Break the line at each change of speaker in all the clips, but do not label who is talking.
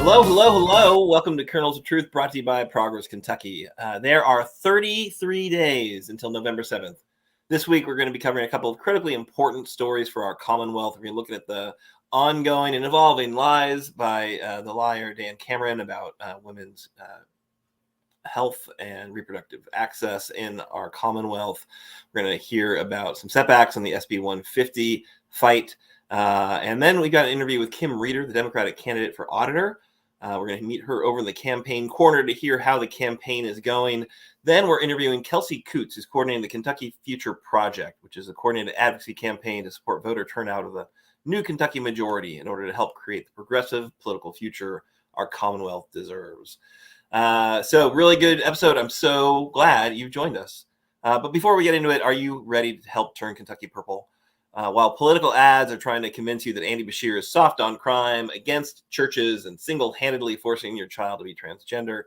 Hello, hello, hello. Welcome to Kernels of Truth, brought to you by Progress, Kentucky. There are 33 days until November 7th. This week, we're going to be covering a couple of critically important stories for our commonwealth. We're going to be looking at the ongoing and evolving lies by the liar Dan Cameron about women's health and reproductive access in our commonwealth. We're going to hear about some setbacks on the SB 150 fight. And then we got an interview with Kim Reeder, the Democratic candidate for Auditor. We're going to meet her over in the campaign corner to hear how the campaign is going. Then we're interviewing Kelsey Coots, who's coordinating the Kentucky Future Project, which is a coordinated advocacy campaign to support voter turnout of the new Kentucky majority in order to help create the progressive political future our commonwealth deserves. So really good episode. I'm so glad you've joined us. But before we get into it, are you ready to help turn Kentucky purple? While political ads are trying to convince you that Andy Beshear is soft on crime, against churches, and single-handedly forcing your child to be transgender,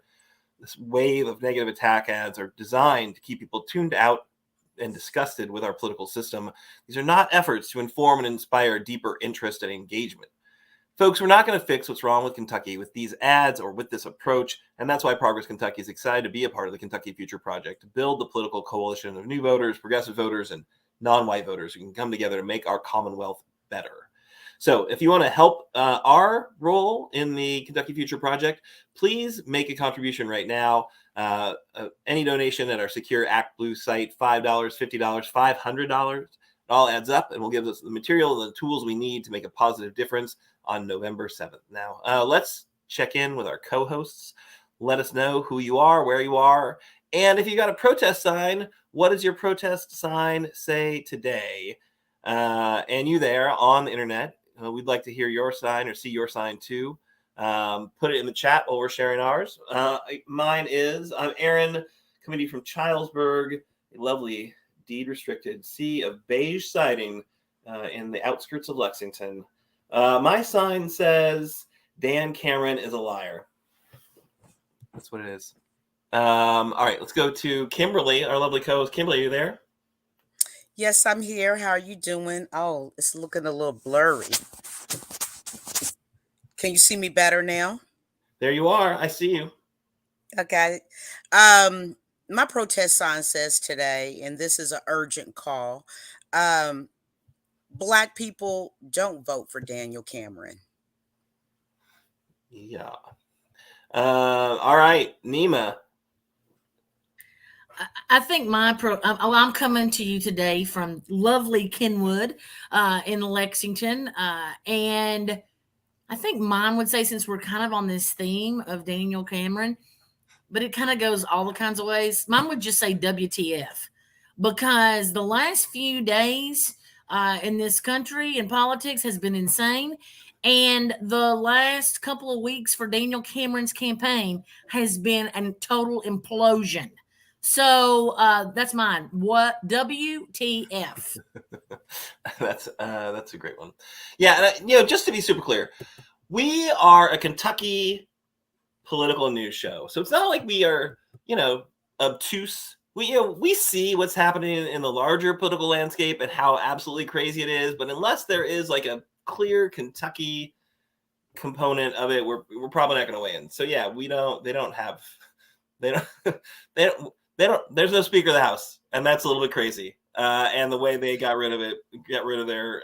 this wave of negative attack ads are designed to keep people tuned out and disgusted with our political system. These are not efforts to inform and inspire deeper interest and engagement. Folks, we're not going to fix what's wrong with Kentucky with these ads or with this approach, and that's why Progress Kentucky is excited to be a part of the Kentucky Future Project, to build the political coalition of new voters, progressive voters, and non-white voters who can come together to make our commonwealth better. So if you want to help our role in the Kentucky Future Project, please make a contribution right now. Any donation at our Secure Act Blue site, $5, $50, $500, it all adds up and will give us the material and the tools we need to make a positive difference on November 7th. Now, let's check in with our co-hosts. Let us know who you are, where you are, and if you got a protest sign, what does your protest sign say today? And you there on the internet, we'd like to hear your sign or see your sign too. Put it in the chat while we're sharing ours. Mine is, I'm Aaron, coming to you from Childsburg, a lovely deed-restricted sea of beige siding in the outskirts of Lexington. My sign says, Dan Cameron is a liar. That's what it is. All right, let's go to Kimberly, our lovely co-host. Kimberly, are you there?
Yes, I'm here. How are you doing? Oh, it's looking a little blurry. Can you see me better now?
There you are. I see you.
Okay. My protest sign says today, and this is an urgent call. Black people, don't vote for Daniel Cameron.
Yeah. All right, Nema.
I think I'm coming to you today from lovely Kenwood in Lexington. And I think mine would say, since we're kind of on this theme of Daniel Cameron, but it kind of goes all the kinds of ways, mine would just say WTF. Because the last few days in this country and politics has been insane. And the last couple of weeks for Daniel Cameron's campaign has been a total implosion. So that's mine. What? WTF?
That's a great one. Yeah, and, just to be super clear, we are a Kentucky political news show, so it's not like we are, obtuse. We see what's happening in the larger political landscape and how absolutely crazy it is. But unless there is like a clear Kentucky component of it, we're probably not going to win. So yeah, there's no Speaker of the House, and that's a little bit crazy. And the way they got rid of their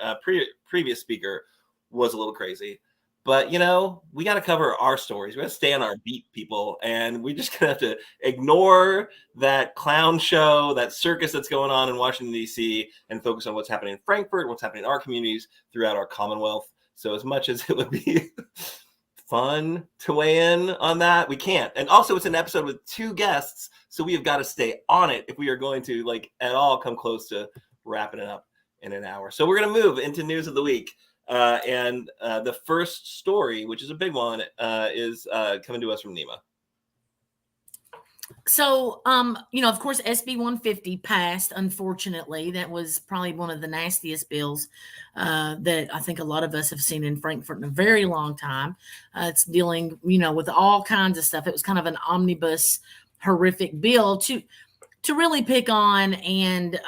previous speaker was a little crazy. But, we got to cover our stories. We got to stay on our beat, people. And we just going to have to ignore that clown show, that circus that's going on in Washington, D.C., and focus on what's happening in Frankfort, what's happening in our communities throughout our Commonwealth. So as much as it would be fun to weigh in on that, we can't. And also, it's an episode with two guests, so we have got to stay on it if we are going to, at all come close to wrapping it up in an hour. So we're going to move into news of the week. And the first story, which is a big one, is coming to us from Nema.
So, of course, SB 150 passed, unfortunately. That was probably one of the nastiest bills that I think a lot of us have seen in Frankfort in a very long time. It's dealing, with all kinds of stuff. It was kind of an omnibus, horrific bill to really pick on and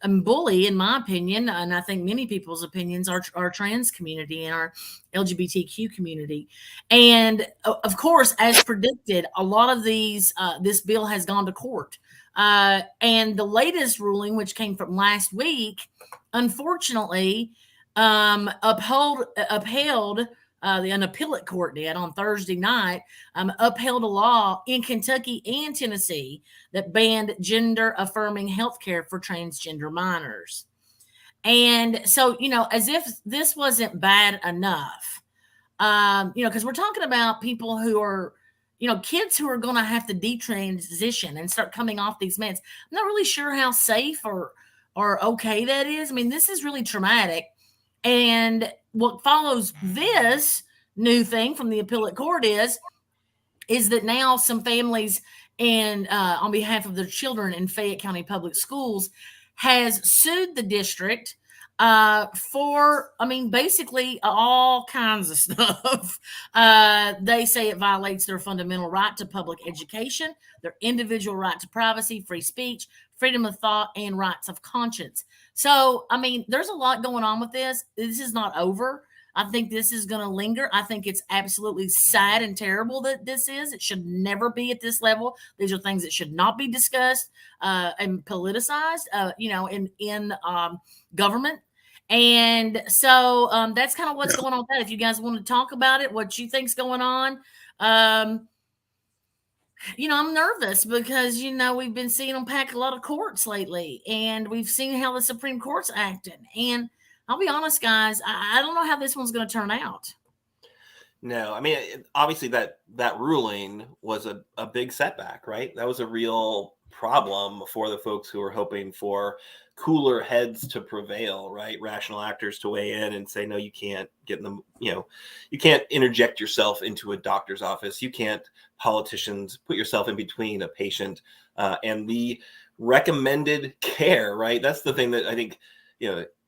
bully, in my opinion, and I think many people's opinions, our trans community and our LGBTQ community. And of course, as predicted, a lot of this bill has gone to court. And the latest ruling, which came from last week, unfortunately, upheld an appellate court did on Thursday night, upheld a law in Kentucky and Tennessee that banned gender affirming healthcare for transgender minors. And so, as if this wasn't bad enough, because we're talking about people who are, kids who are going to have to detransition and start coming off these meds. I'm not really sure how safe or okay that is. I mean, this is really traumatic. And what follows this new thing from the appellate court is that now some families and on behalf of their children in Fayette County Public Schools has sued the district for, basically all kinds of stuff. They say it violates their fundamental right to public education, their individual right to privacy, free speech, freedom of thought, and rights of conscience. So, there's a lot going on with this. This is not over. I think this is going to linger. I think it's absolutely sad and terrible that this is. It should never be at this level. These are things that should not be discussed and politicized, in government. And so that's kind of what's going on with that. If you guys want to talk about it, what you think's going on, I'm nervous because, we've been seeing them pack a lot of courts lately, and we've seen how the Supreme Court's acting. And I'll be honest, guys, I don't know how this one's going to turn out.
No, obviously that ruling was a big setback, right? That was a real problem for the folks who were hoping for cooler heads to prevail, right? Rational actors to weigh in and say, no, you can't get them, you can't interject yourself into a doctor's office. You can't, politicians, put yourself in between a patient and the recommended care, right? That's the thing that I think,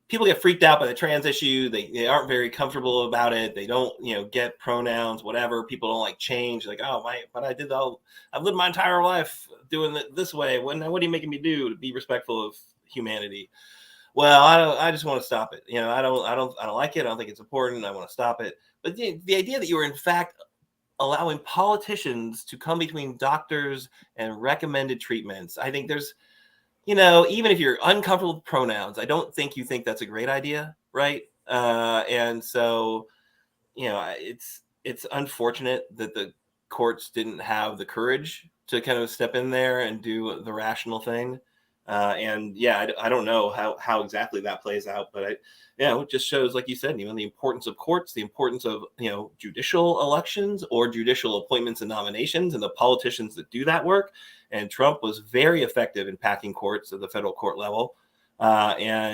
people get freaked out by the trans issue. They aren't very comfortable about it. They don't, get pronouns, whatever. People don't like change. Like, but I've lived my entire life doing it this way. What are you making me do to be respectful of humanity? Well, I just want to stop it. I don't like it. I don't think it's important. I want to stop it. But the idea that you were in fact allowing politicians to come between doctors and recommended treatments, I think there's, even if you're uncomfortable with pronouns, I don't think you think that's a great idea, right? And so, it's unfortunate that the courts didn't have the courage to kind of step in there and do the rational thing. I don't know how exactly that plays out, but it just shows, like you said, the importance of courts, the importance of, judicial elections or judicial appointments and nominations, and the politicians that do that work. And Trump was very effective in packing courts at the federal court level. The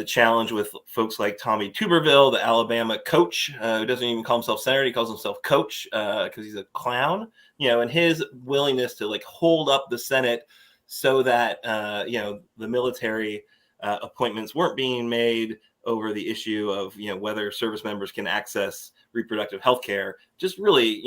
challenge with folks like Tommy Tuberville, the Alabama coach, who doesn't even call himself senator, he calls himself coach because he's a clown, and his willingness to hold up the Senate so that, the military appointments weren't being made over the issue of, whether service members can access reproductive health care, just really,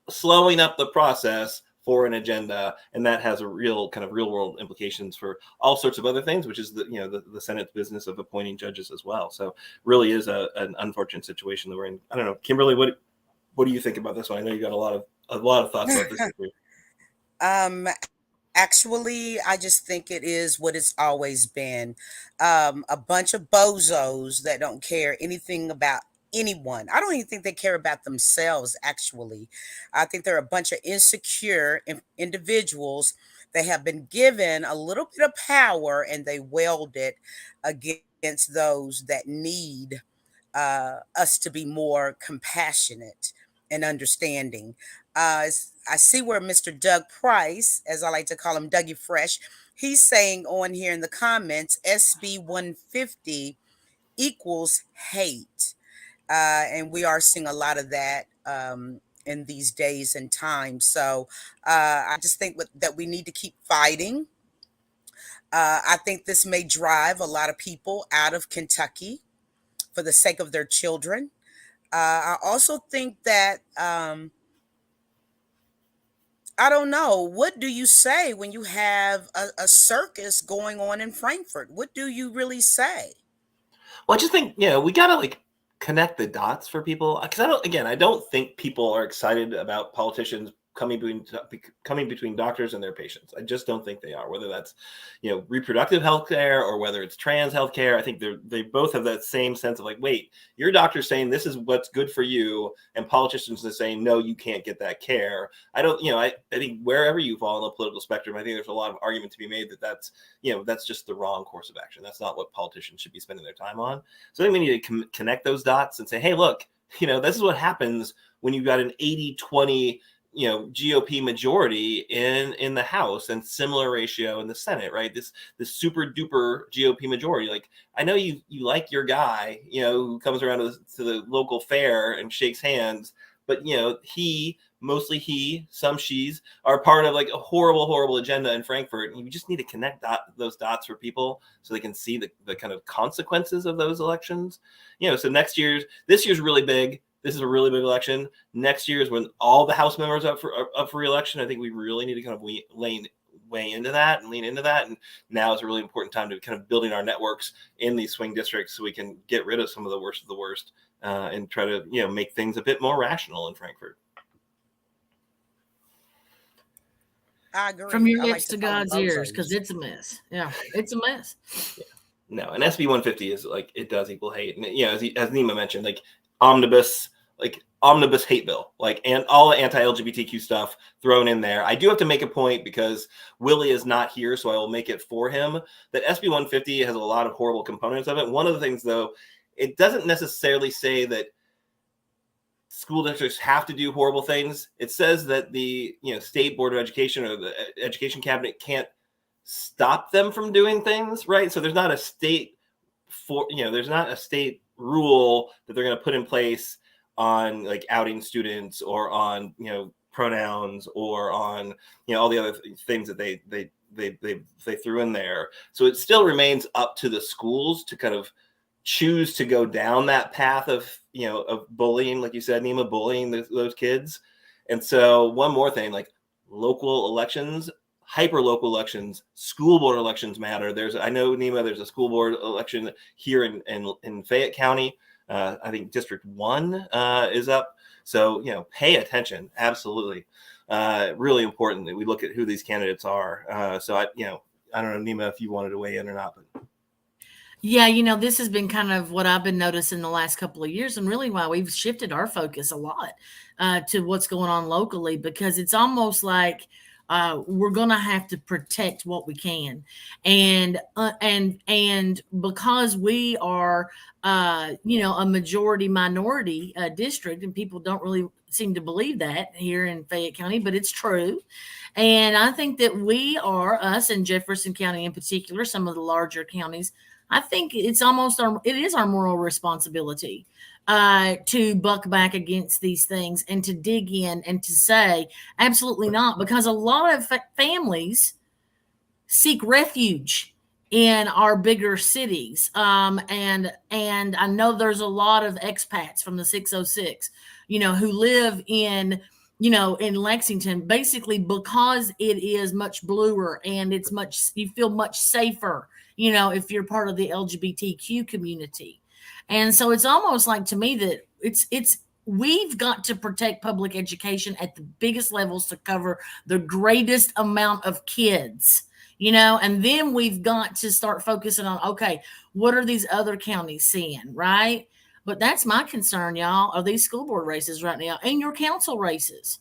slowing up the process for an agenda. And that has a real world implications for all sorts of other things, which is the Senate's business of appointing judges as well. So really is an unfortunate situation that we're in. I don't know, Kimberly, what do you think about this one? I know you got a lot of thoughts about this.
Actually, I just think it is what it's always been. A bunch of bozos that don't care anything about anyone. I don't even think they care about themselves, actually. I think they're a bunch of insecure individuals that have been given a little bit of power and they wield it against those that need us to be more compassionate and understanding. I see where Mr. Doug Price, as I like to call him, Dougie Fresh, he's saying on here in the comments, SB 150 equals hate. And we are seeing a lot of that in these days and times. So I just think that we need to keep fighting. I think this may drive a lot of people out of Kentucky for the sake of their children. I also think that I don't know. What do you say when you have a circus going on in Frankfurt? What do you really say?
Well, I just think, we got to like connect the dots for people. Because I don't think people are excited about politicians coming between doctors and their patients. I just don't think they are, whether that's, reproductive health care or whether it's trans health care. I think they both have that same sense of like, wait, your doctor's saying this is what's good for you, and politicians are saying, no, you can't get that care. I don't, I think wherever you fall on the political spectrum, I think there's a lot of argument to be made that's just the wrong course of action. That's not what politicians should be spending their time on. So I think we need to connect those dots and say, hey, look, this is what happens when you've got an 80-20 GOP majority in the House and similar ratio in the Senate, right? This super duper GOP majority. Like, I know you like your guy, who comes around to the local fair and shakes hands, but mostly he, some she's are part of like a horrible agenda in Frankfurt. And you just need to connect those dots for people so they can see the kind of consequences of those elections. So this year's really big. This is a really big election. Next year is when all the House members are up for re-election. I think we really need to kind of weigh into that and lean into that. And now is a really important time to kind of building our networks in these swing districts so we can get rid of some of the worst and try to make things a bit more rational in Frankfurt.
I agree.
From your lips to God's ears, because it's a mess. Yeah, it's a mess.
Yeah. No, and SB 150 is like, it does equal hate. And as Nema mentioned, like omnibus hate bill, like, and all the anti-LGBTQ stuff thrown in there. I do have to make a point because Willie is not here, so I will make it for him, that SB 150 has a lot of horrible components of it. One of the things, though, it doesn't necessarily say that school districts have to do horrible things. It says that the state board of education or the education cabinet can't stop them from doing things, right? So there's not a state rule that they're going to put in place on like outing students or on pronouns or on all the other things that they threw in there. So it still remains up to the schools to kind of choose to go down that path of bullying, like you said, Nema, bullying those kids. And so one more thing, like local elections, hyper local elections, school board elections matter. I know, Nema, there's a school board election here in Fayette County. I think District 1 is up. So, pay attention. Absolutely. Really important that we look at who these candidates are. So I don't know, Nema, if you wanted to weigh in or not, but.
Yeah, this has been kind of what I've been noticing the last couple of years, and really why we've shifted our focus a lot to what's going on locally, because it's almost like we're going to have to protect what we can, and because we are a majority minority district, and people don't really seem to believe that here in Fayette County, but it's true. And I think that us in Jefferson County in particular, some of the larger counties, I think it is our moral responsibility to buck back against these things and to dig in and to say absolutely not, because a lot of families seek refuge in our bigger cities, and I know there's a lot of expats from the 606 who live in Lexington, basically because it is much bluer and you feel much safer if you're part of the LGBTQ community. And so it's almost like, to me, that we've got to protect public education at the biggest levels to cover the greatest amount of kids, and then we've got to start focusing on, okay, what are these other counties seeing, right? But that's my concern, y'all, are these school board races right now and your council races,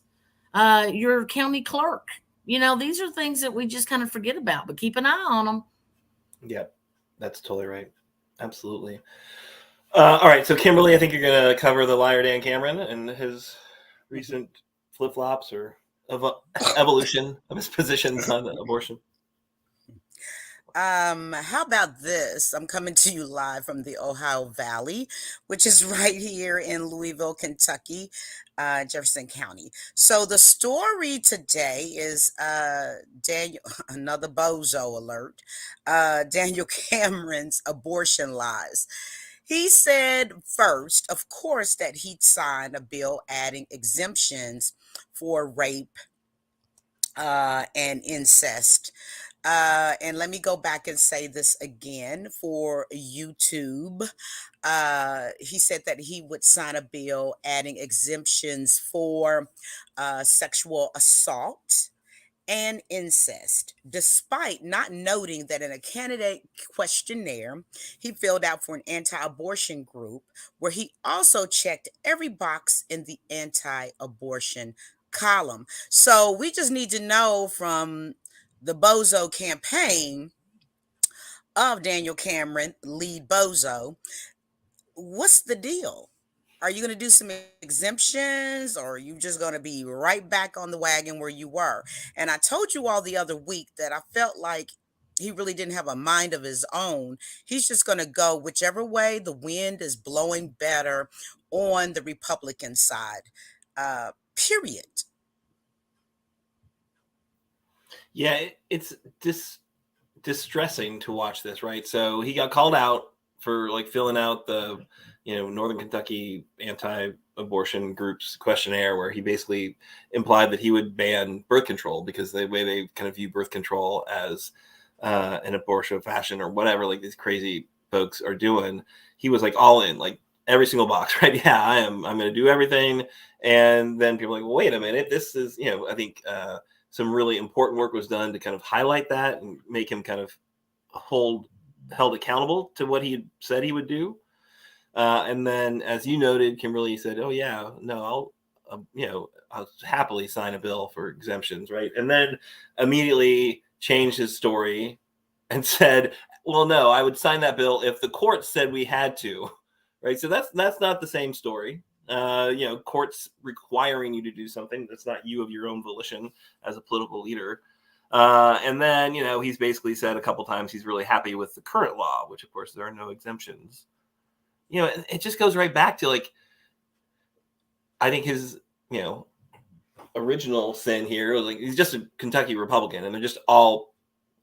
your county clerk. These are things that we just kind of forget about, but keep an eye on them.
Yeah, that's totally right. Absolutely. All right. So, Kimberly, I think you're going to cover the liar Dan Cameron and his recent flip-flops or evolution of his positions on abortion.
How about this? I'm coming to you live from the Ohio Valley, which is right here in Louisville, Kentucky, Jefferson County. So the story today is Daniel, another bozo alert, Daniel Cameron's abortion lies. He said first, of course, that he'd sign a bill adding exemptions for rape and incest. And let me go back and say this again for YouTube. He said that he would sign a bill adding exemptions for sexual assault and incest, despite not noting that in a candidate questionnaire he filled out for an anti-abortion group, where he also checked every box in the anti-abortion column. So we just need to know from the Bozo campaign of Daniel Cameron, lead Bozo, what's the deal? Are you going to do some exemptions, or are you just going to be right back on the wagon where you were? And I told you all the other week that I felt like he really didn't have a mind of his own. He's just going to go whichever way the wind is blowing better on the Republican side. Period.
Yeah, it's distressing to watch this, right? So he got called out for like filling out the, Northern Kentucky anti-abortion group's questionnaire, where he basically implied that he would ban birth control because the way they kind of view birth control as an abortion fashion or whatever, like these crazy folks are doing. He was like all in, like every single box, right? Yeah, I'm going to do everything. And then people are like, well, wait a minute, this is, I think some really important work was done to kind of highlight that and make him kind of held accountable to what he said he would do. And then, as you noted, Kimberly said, oh yeah, no, I'll happily sign a bill for exemptions, right? And then immediately changed his story and said, well, no, I would sign that bill if the court said we had to, right? So that's not the same story. Courts requiring you to do something that's not you of your own volition as a political leader. And then, he's basically said a couple times he's really happy with the current law, which of course there are no exemptions. It just goes right back to like, I think his, original sin here was like, he's just a Kentucky Republican and they're just all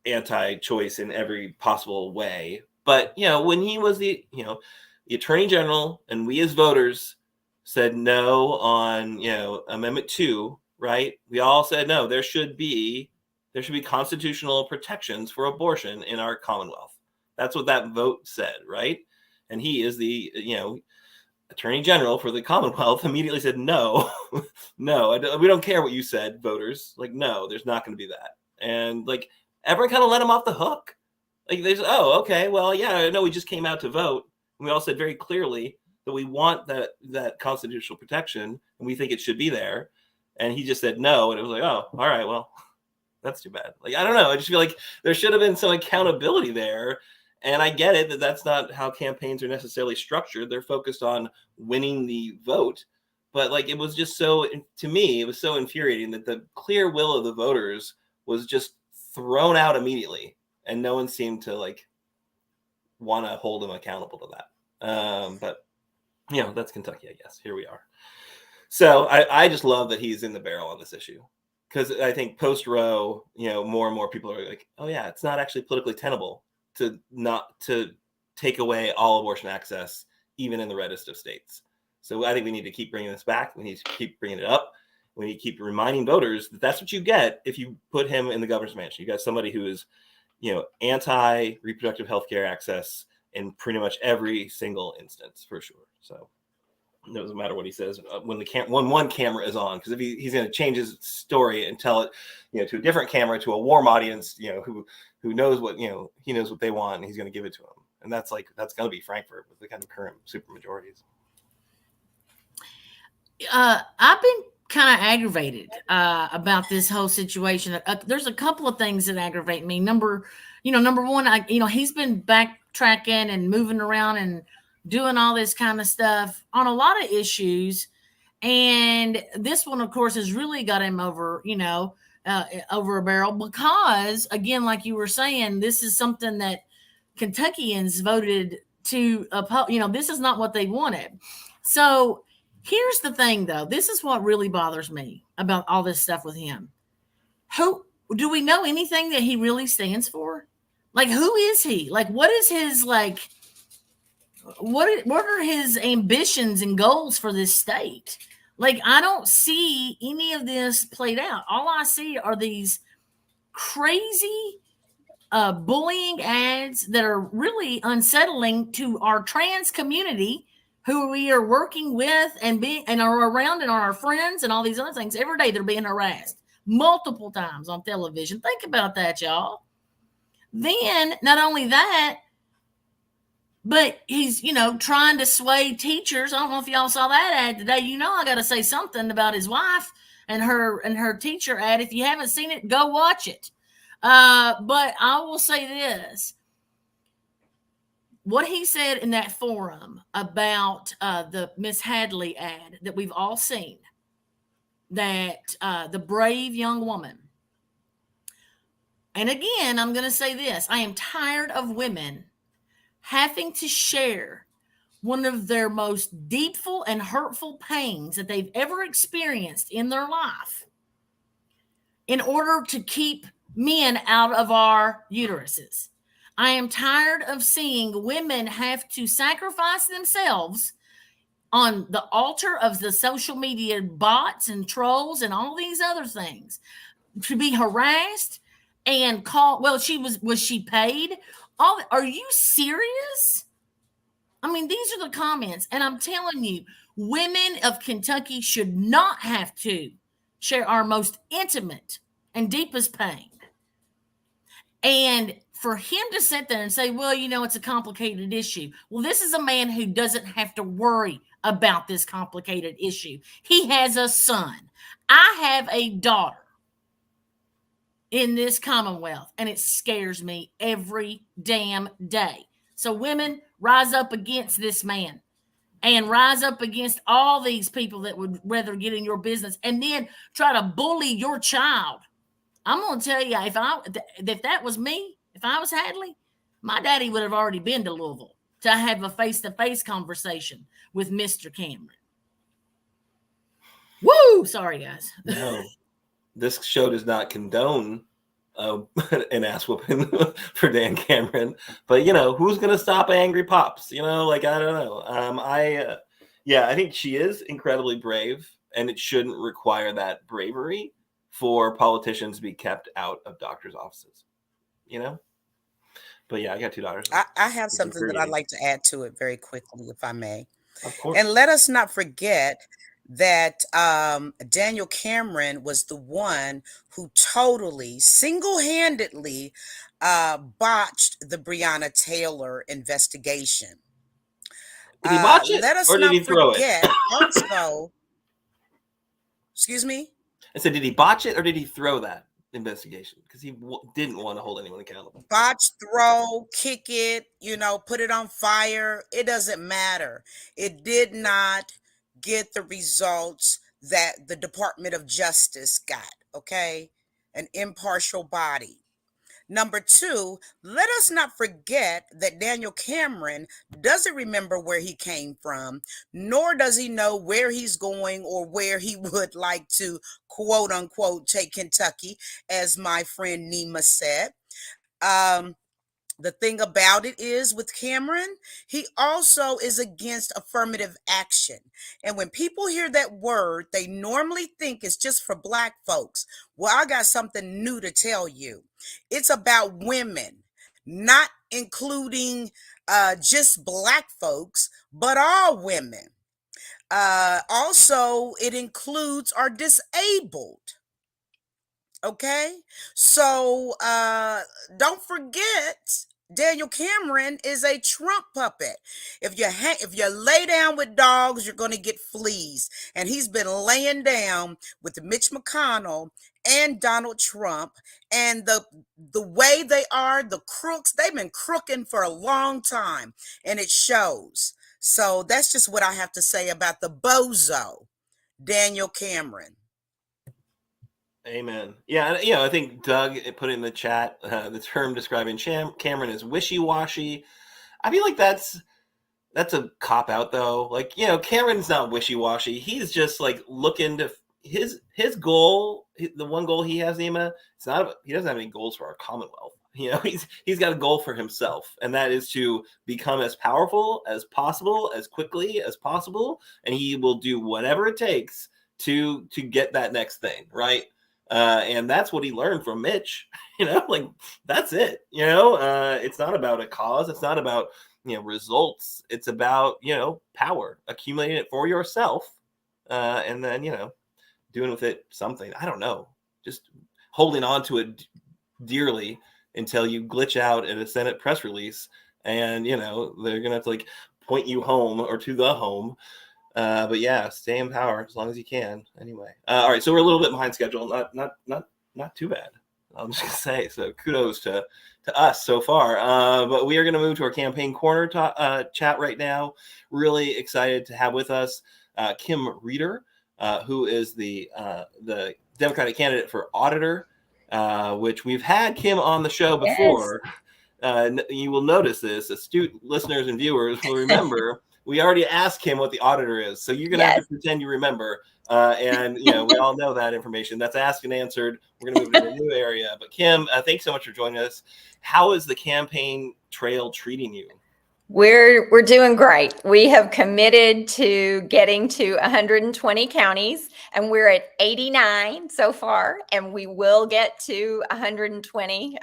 anti-choice in every possible way. But, when he was the Attorney General and we as voters said no on, Amendment 2, right? We all said no, there should be constitutional protections for abortion in our Commonwealth. That's what that vote said, right? And he is the, Attorney General for the Commonwealth, immediately said, no, no, we don't care what you said, voters. Like, no, there's not going to be that. And like, everyone kind of let him off the hook. Like, there's, oh, okay, well, yeah, I know we just came out to vote. And we all said very clearly that we want that constitutional protection and we think it should be there. And he just said no. And it was like, oh, all right, well, that's too bad. Like, I don't know. I just feel like there should have been some accountability there. And I get it that that's not how campaigns are necessarily structured. They're focused on winning the vote. But like, it was just so, to me, it was so infuriating that the clear will of the voters was just thrown out immediately. And no one seemed to like want to hold him accountable to that. But, that's Kentucky, I guess. Here we are. So I just love that he's in the barrel on this issue. Because I think post-Roe, more and more people are like, oh yeah, it's not actually politically tenable to take away all abortion access, even in the reddest of states. So I think we need to keep bringing this back. We need to keep bringing it up. We need to keep reminding voters that that's what you get if you put him in the governor's mansion. You got somebody who is, anti-reproductive health care access in pretty much every single instance, for sure. So it doesn't matter what he says when one camera is on, because if he's going to change his story and tell it, to a different camera, to a warm audience, who knows what, he knows what they want, and he's going to give it to them. And that's going to be Frankfurt with the kind of current super majorities.
I've been kind of aggravated about this whole situation. There's a couple of things that aggravate me. Number one, he's been backtracking and moving around and doing all this kind of stuff on a lot of issues. And this one, of course, has really got him over, over a barrel because, again, like you were saying, this is something that Kentuckians voted to oppose. This is not what they wanted. So here's the thing, though. This is what really bothers me about all this stuff with him. Who do we know anything that he really stands for? Like, who is he? Like, what is his, like, what are his ambitions and goals for this state? Like, I don't see any of this played out. All I see are these crazy bullying ads that are really unsettling to our trans community, who we are working with and are around and are our friends and all these other things. Every day they're being harassed multiple times on television. Think about that, y'all. Then not only that, but he's, trying to sway teachers. I don't know if y'all saw that ad today. I got to say something about his wife and her teacher ad. If you haven't seen it, go watch it. But I will say this. What he said in that forum about the Miss Hadley ad that we've all seen, that the brave young woman. And again, I'm going to say this. I am tired of women having to share one of their most deepful and hurtful pains that they've ever experienced in their life in order to keep men out of our uteruses. I am tired of seeing women have to sacrifice themselves on the altar of the social media bots and trolls and all these other things to be harassed and called. Well, was she paid? Are you serious? I mean, these are the comments, and I'm telling you, women of Kentucky should not have to share our most intimate and deepest pain. And for him to sit there and say, well, it's a complicated issue. Well, this is a man who doesn't have to worry about this complicated issue. He has a son. I have a daughter in this commonwealth, and it scares me every damn day. So women, rise up against this man and rise up against all these people that would rather get in your business and then try to bully your child. I'm going to tell you, if that was me, if I was Hadley, my daddy would have already been to Louisville to have a face-to-face conversation with Mr. Cameron. Woo! Sorry, guys.
No, this show does not condone an ass whooping for Dan Cameron, but who's gonna stop angry pops? I don't know. I think she is incredibly brave, and it shouldn't require that bravery for politicians to be kept out of doctors' offices. But yeah, I got two daughters.
I have something that I'd like to add to it very quickly, if I may.
Of course.
And let us not forget that Daniel Cameron was the one who totally single-handedly botched the Breonna Taylor investigation.
Did he botch it,
let us
or did
not
he throw
forget
it?
Also, excuse me?
I said, did he botch it, or did he throw that investigation? Because he didn't want to hold anyone accountable.
Botch, throw, kick it, put it on fire. It doesn't matter. It did not get the results that the Department of Justice got, okay? An impartial body. Number two, let us not forget that Daniel Cameron doesn't remember where he came from, nor does he know where he's going or where he would like to, quote unquote, take Kentucky, as my friend Nema said. The thing about it is with Cameron, he also is against affirmative action. And when people hear that word, they normally think it's just for Black folks. Well, I got something new to tell you. It's about women, not including just Black folks, but all women. Also, it includes our disabled. Okay, so don't forget, Daniel Cameron is a Trump puppet. If you lay down with dogs, you're going to get fleas. And he's been laying down with Mitch McConnell and Donald Trump. And the way they are, the crooks, they've been crooking for a long time. And it shows. So that's just what I have to say about the bozo, Daniel Cameron.
Amen. Yeah, I think Doug put it in the chat, the term describing Cameron is wishy-washy. I feel like that's a cop-out, though. Like, Cameron's not wishy-washy. He's just, like, looking to his goal, the one goal he has, Nema, he doesn't have any goals for our commonwealth. You know, he's got a goal for himself, and that is to become as powerful as possible, as quickly as possible, and he will do whatever it takes to get that next thing, right? And that's what he learned from Mitch. You know, like that's it. You know, it's not about a cause. It's not about results. It's about power, accumulating it for yourself, and then doing with it something. I don't know, just holding on to it dearly until you glitch out at a Senate press release, and they're gonna have to like point you home or to the home. But yeah, stay in power as long as you can. Anyway, all right. So we're a little bit behind schedule. Not too bad. I'm just gonna say. So kudos to us so far. But we are gonna move to our campaign corner chat right now. Really excited to have with us Kim Reeder, who is the Democratic candidate for Auditor. Which we've had Kim on the show before. Yes. You will notice this. Astute listeners and viewers will remember we already asked Kim what the auditor is. So you're going to have to pretend you remember. And, we all know that information. That's asked and answered. We're going to move to a new area. But Kim, thanks so much for joining us. How is the campaign trail treating you?
We're doing great. We have committed to getting to 120 counties, and we're at 89 so far, and we will get to 120.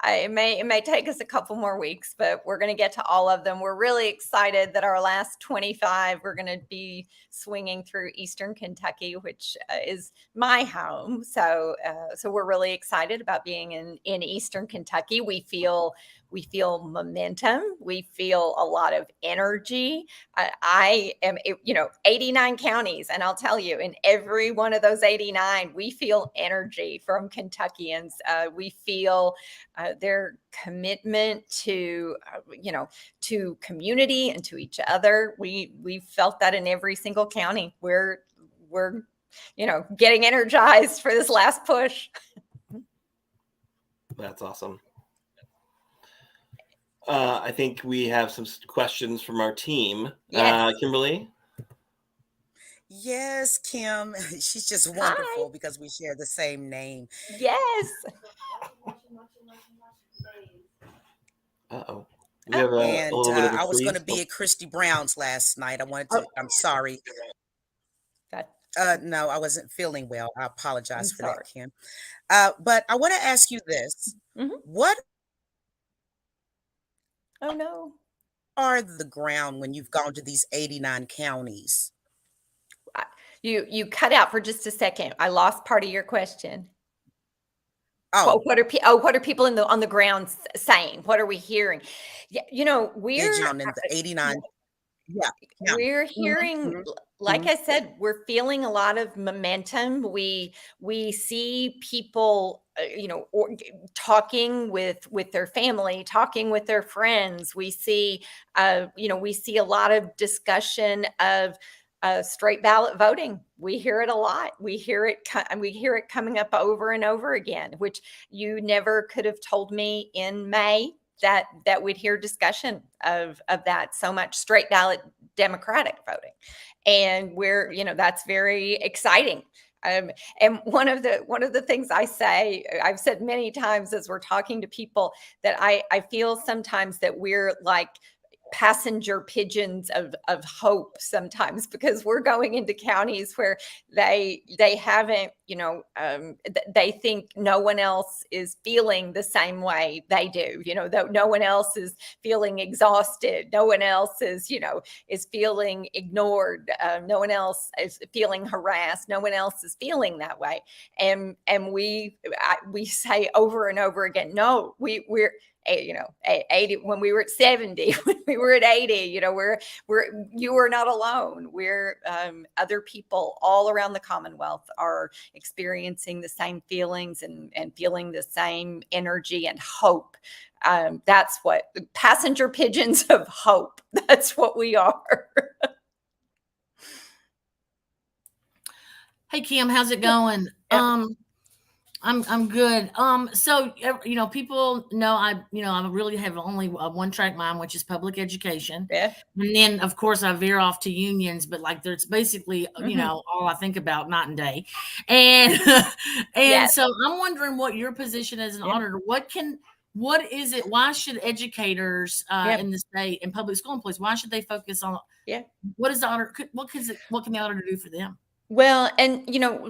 It may take us a couple more weeks, but we're going to get to all of them. We're really excited that our last 25, we're going to be swinging through Eastern Kentucky, which is my home. So we're really excited about being in Eastern Kentucky. We feel momentum. We feel a lot of energy. I am, 89 counties. And I'll tell you, in every one of those 89, we feel energy from Kentuckians. We feel their commitment to, to community and to each other. We felt that in every single county. We're getting energized for this last push.
That's awesome. I think we have some questions from our team. Yes. Kimberly?
Yes, Kim. She's just wonderful. Hi. Because we share the same name.
Yes.
Uh-oh. We have a little bit of a
I was going to be at Christy Brown's last night. I wanted to, I'm sorry. No, I wasn't feeling well. I apologize for that, Kim. But I want to ask you this. Mm-hmm. What
Oh no.
are the ground when you've gone to these 89 counties?
You cut out for just a second. I lost part of your question.
Oh,
what are people on the ground saying? What are we hearing? Yeah, we're
in the 89. Yeah.
We're hearing, like I said, we're feeling a lot of momentum. We see people, talking with their family, talking with their friends. We see, we see a lot of discussion of straight ballot voting. We hear it a lot. We hear it coming up over and over again, which you never could have told me in May that we'd hear discussion of that. So much straight ballot Democratic voting, and that's very exciting. And one of the things I've said many times as we're talking to people, that I feel sometimes that we're like passenger pigeons of hope sometimes, because we're going into counties where they haven't, they think no one else is feeling the same way they do, that no one else is feeling exhausted. No one else is, is feeling ignored. No one else is feeling harassed. No one else is feeling that way. And we say over and over again, no, we're 80 when we were at 70, when we were at 80, you are not alone. We're other people all around the Commonwealth are experiencing the same feelings and feeling the same energy and hope. That's what passenger pigeons of hope. That's what we are.
Hey Kim, how's it going? I'm good. So people know I really have only a one-track mind, which is public education.
Yeah.
And then of course I veer off to unions, but like there's basically all I think about night and day. And yes. So I'm wondering what your position as an auditor, what can what is it? Why should educators
Yeah.
in the state and public school employees, why should they focus on what is the auditor? What can the auditor do for them?
Well, and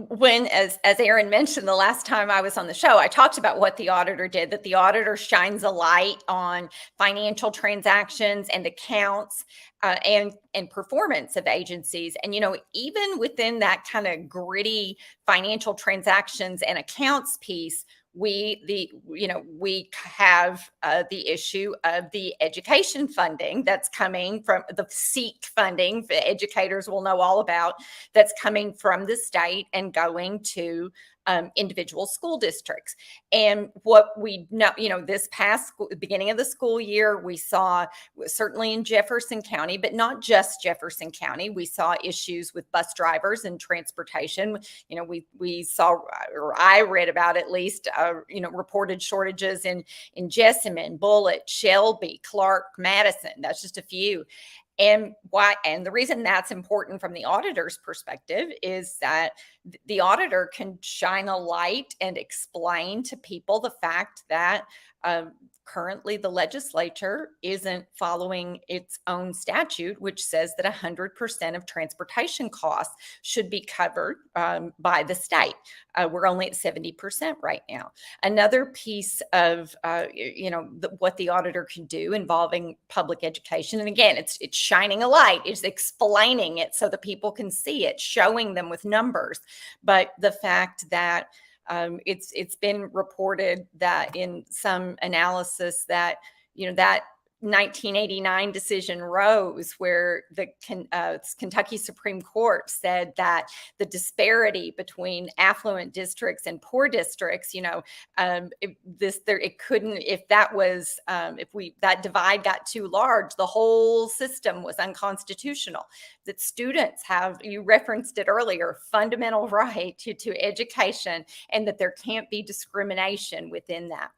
when, as Aaron mentioned the last time I was on the show, I talked about what the auditor did, that the auditor shines a light on financial transactions and accounts and performance of agencies. And, even within that kind of gritty financial transactions and accounts piece, we have the issue of the education funding that's coming from the SEEK funding, educators will know all about, that's coming from the state and going to individual school districts. And what we know, this past beginning of the school year, we saw certainly in Jefferson County, but not just Jefferson County, we saw issues with bus drivers and transportation. We saw, or I read about at least, reported shortages in Jessamine, Bullitt, Shelby, Clark, Madison. That's just a few. And the reason that's important from the auditor's perspective is that the auditor can shine a light and explain to people the fact that currently the legislature isn't following its own statute, which says that 100% of transportation costs should be covered by the state. We're only at 70% right now. Another piece of what the auditor can do involving public education, and again, it's shining a light, it's explaining it so that people can see it, showing them with numbers. But the fact that it's been reported that in some analysis that that 1989 decision Rose, where the Kentucky Supreme Court said that the disparity between affluent districts and poor districts, if that divide got too large, the whole system was unconstitutional. That students have, you referenced it earlier, fundamental right to education, and that there can't be discrimination within that.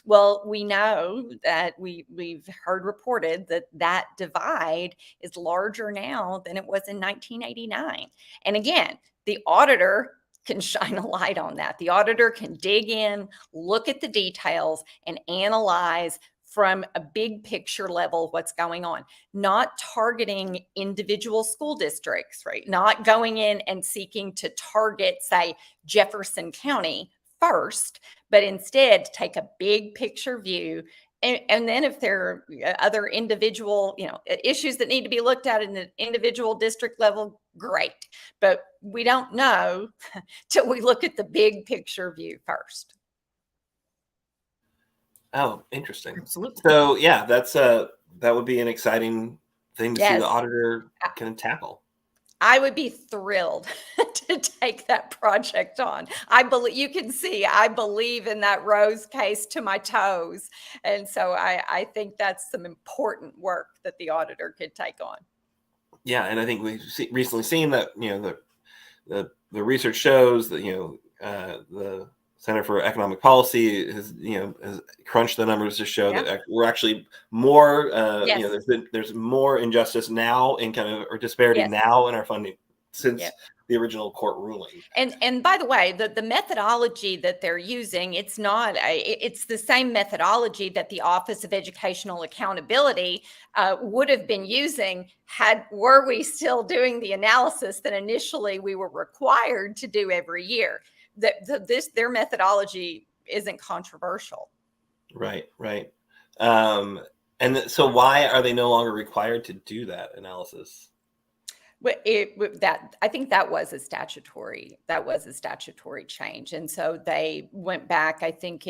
Well, we know that we've heard reported that divide is larger now than it was in 1989. And again, the auditor can shine a light on that. The auditor can dig in, look at the details, and analyze from a big picture level what's going on, not targeting individual school districts, right? Not going in and seeking to target, say, Jefferson County first, but instead take a big picture view. And then if there are other individual, issues that need to be looked at in the individual district level, great. But we don't know till we look at the big picture view first.
Oh, interesting.
Absolutely.
So yeah, that would be an exciting thing to see the auditor can tackle.
I would be thrilled to take that project on. I believe in that Rose case to my toes. And so I think that's some important work that the auditor could take on.
Yeah. And I think we've recently seen that, the research shows that, the Center for Economic Policy has crunched the numbers to show that we're actually more, there's more injustice now in or disparity now in our funding since the original court ruling.
And by the way, the methodology that they're using, it's the same methodology that the Office of Educational Accountability would have been using were we still doing the analysis that initially we were required to do every year. Their methodology isn't controversial. Right.
And so why are they no longer required to do that analysis?
But I think that was a statutory change. And so they went back, I think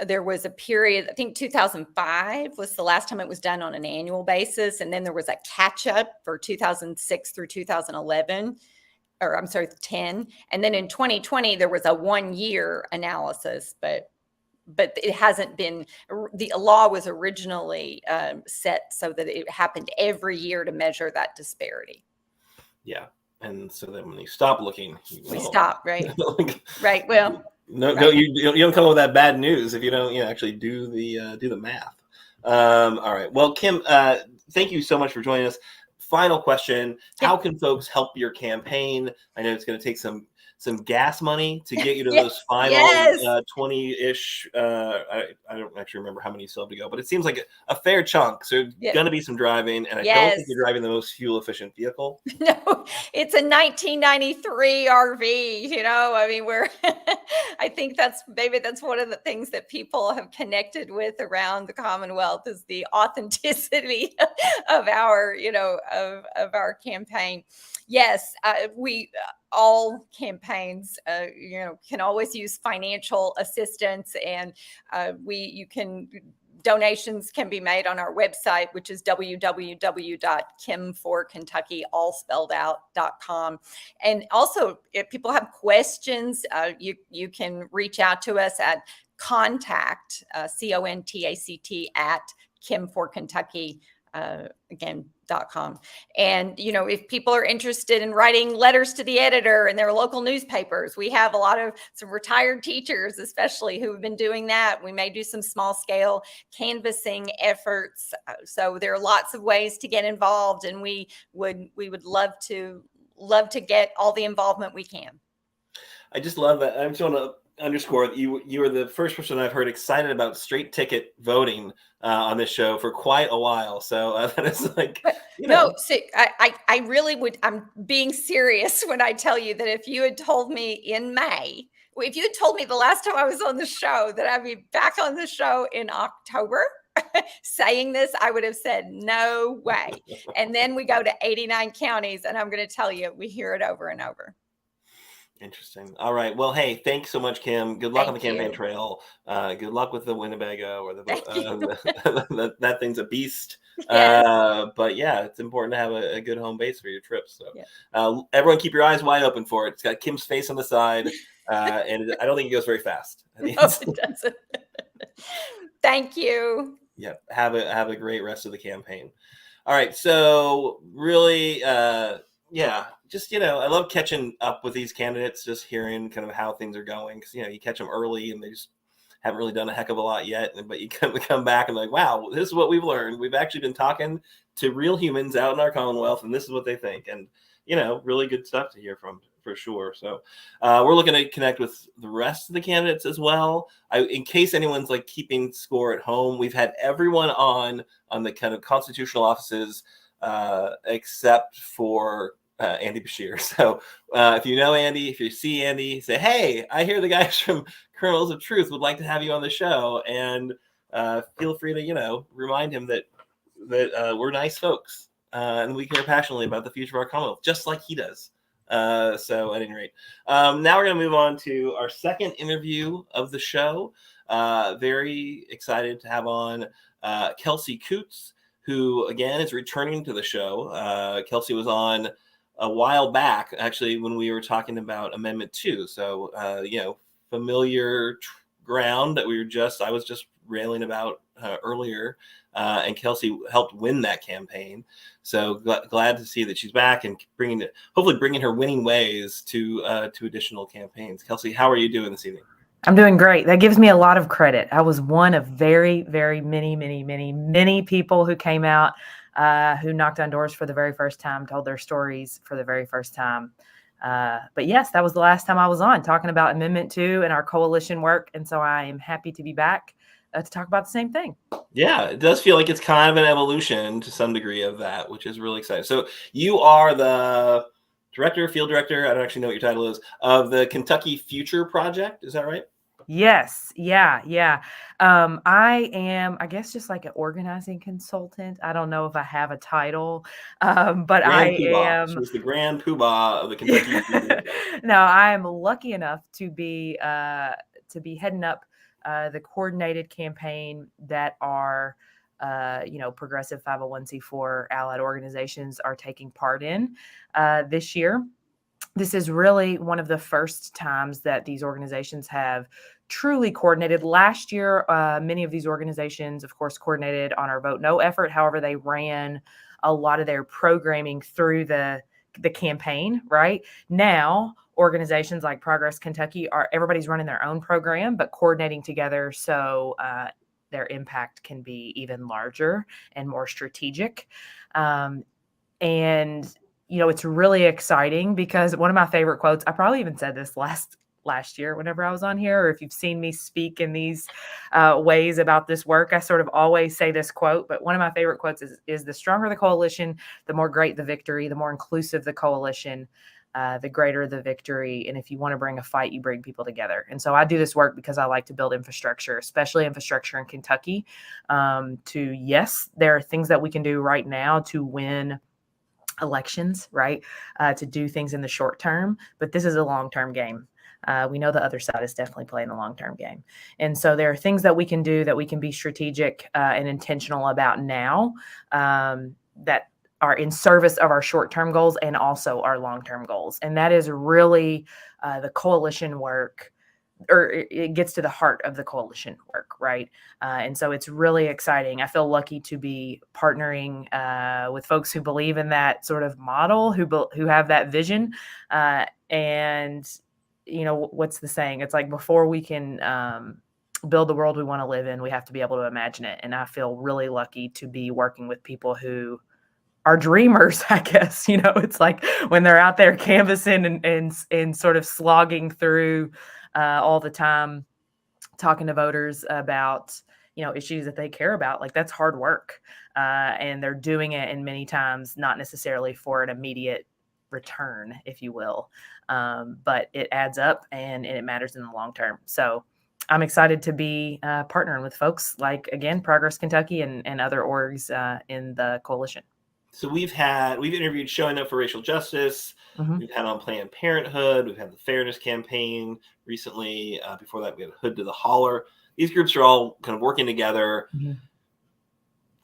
there was a period, I think 2005 was the last time it was done on an annual basis. And then there was a catch up for 2006 through 2011. Or I'm sorry, 10. And then in 2020, there was a 1-year analysis, but it hasn't been, the law was originally set so that it happened every year to measure that disparity.
Yeah. And so then when you stop looking,
we stop, right? Right. Well,
no, you don't come up with that bad news if you don't actually do the math. All right. Well, Kim, thank you so much for joining us. Final question, how can folks help your campaign? I know it's going to take some some gas money to get you to
Yes,
those final
yes.
20-ish. I don't actually remember how many you still have to go, but it seems like a fair chunk. So
Yeah.
going to be some driving, and I don't
Yes.
think you're driving the most fuel efficient vehicle.
No, it's a 1993 RV. You know, I mean, I think that's one of the things that people have connected with around the Commonwealth is the authenticity of our, of our campaign. Yes, we all campaigns, can always use financial assistance, and donations can be made on our website, which is www.kimforkentucky.com. And also, if people have questions, you can reach out to us at contact, CONTACT, at kimforkentucky, again.com. And if people are interested in writing letters to the editor in their local newspapers, we have some retired teachers especially who have been doing that. We may do some small scale canvassing efforts, so there are lots of ways to get involved, and we would love to get all the involvement we can.
I just love that. I just want to underscore that you were the first person I've heard excited about straight ticket voting on this show for quite a while. So that is like,
No, see, I really would. I'm being serious when I tell you that if you had told me in May, if you had told me the last time I was on the show that I'd be back on the show in October saying this, I would have said, no way. And then we go to 89 counties, and I'm going to tell you, we hear it over and over.
Interesting. All right. Well, hey, thanks so much, Kim. Good luck on the
Thank
campaign
you.
trail. Good luck with the Winnebago, or
Thank you.
that thing's a beast.
Yes.
But yeah, it's important to have a good home base for your trips. So
Yeah.
everyone keep your eyes wide open for it. It's got Kim's face on the side, and I don't think it goes very fast.
No, it doesn't. Thank you.
Yeah. Have a great rest of the campaign. All right. So really, yeah, just, I love catching up with these candidates, just hearing kind of how things are going. Because, you catch them early and they just haven't really done a heck of a lot yet. But you come back and like, wow, this is what we've learned. We've actually been talking to real humans out in our Commonwealth, and this is what they think. And, really good stuff to hear from, for sure. So we're looking to connect with the rest of the candidates as well. In case anyone's like keeping score at home, we've had everyone on the kind of constitutional offices except for Andy Bashir. So if you know Andy, if you see Andy, say, hey, I hear the guys from Kernels of Truth would like to have you on the show, and feel free to remind him that we're nice folks, and we care passionately about the future of our Commonwealth, just like he does. So at any rate, now we're going to move on to our second interview of the show. Very excited to have on Kelsey Coots, who again is returning to the show. Kelsey was on a while back, actually, when we were talking about Amendment 2. So, familiar ground that I was just railing about earlier, and Kelsey helped win that campaign. So glad to see that she's back and hopefully bringing her winning ways to additional campaigns. Kelsey, how are you doing this evening?
I'm doing great. That gives me a lot of credit. I was one of very, very many people who came out, who knocked on doors for the very first time, told their stories for the very first time. But yes, that was the last time I was on talking about Amendment 2 and our coalition work. And so I am happy to be back to talk about the same thing.
Yeah, it does feel like it's kind of an evolution to some degree of that, which is really exciting. So you are the field director, I don't actually know what your title is, of the Kentucky Future Project. Is that right?
Yes. Yeah. I am, I guess, just like an organizing consultant. I don't know if I have a title, but
Grand Poobah. She was the Grand Poobah of the Kentucky Future.
No, I am lucky enough to be heading up the coordinated campaign that our progressive 501c4 allied organizations are taking part in this year. This is really one of the first times that these organizations have truly coordinated. Last year, many of these organizations, of course, coordinated on our Vote No effort. However, they ran a lot of their programming through the campaign. Right now, organizations like Progress Kentucky everybody's running their own program, but coordinating together so their impact can be even larger and more strategic. And it's really exciting because one of my favorite quotes, I probably even said this last year whenever I was on here, or if you've seen me speak in these ways about this work, I sort of always say this quote, but one of my favorite quotes is the stronger the coalition, the more great the victory, the more inclusive the coalition, the greater the victory. And if you want to bring a fight, you bring people together. And so I do this work because I like to build infrastructure, especially infrastructure in Kentucky. Yes, there are things that we can do right now to win elections, right? To do things in the short term, but this is a long-term game. We know the other side is definitely playing a long-term game. And so there are things that we can do that we can be strategic and intentional about now that are in service of our short-term goals and also our long-term goals. And that is really the coalition work, or it gets to the heart of the coalition work, right? And so it's really exciting. I feel lucky to be partnering with folks who believe in that sort of model, who have that vision. And what's the saying? It's like, before we can build the world we want to live in, we have to be able to imagine it. And I feel really lucky to be working with people who are dreamers, I guess. It's like when they're out there canvassing and sort of slogging through all the time, talking to voters about, issues that they care about. Like, that's hard work. And they're doing it, and many times not necessarily for an immediate return, if you will. But it adds up and it matters in the long term. So I'm excited to be partnering with folks like, again, Progress Kentucky and other orgs in the coalition.
So we've interviewed Showing Up for Racial Justice.
Mm-hmm.
We've had on Planned Parenthood. We've had the Fairness Campaign recently. Before that, we had Hood to the Holler. These groups are all kind of working together.
Mm-hmm.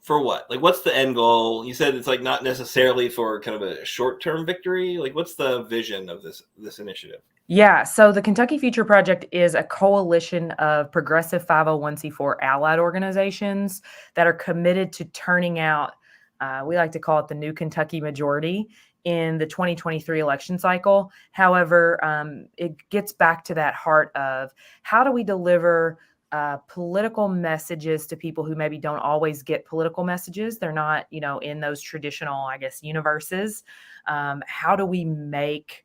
For what? Like, what's the end goal? You said it's like not necessarily for kind of a short-term victory. Like, what's the vision of this initiative?
Yeah, so the Kentucky Future Project is a coalition of progressive 501c4 allied organizations that are committed to turning out, we like to call it the new Kentucky majority, in the 2023 election cycle. However, it gets back to that heart of, how do we deliver political messages to people who maybe don't always get political messages? They're not, in those traditional, I guess, universes. How do we make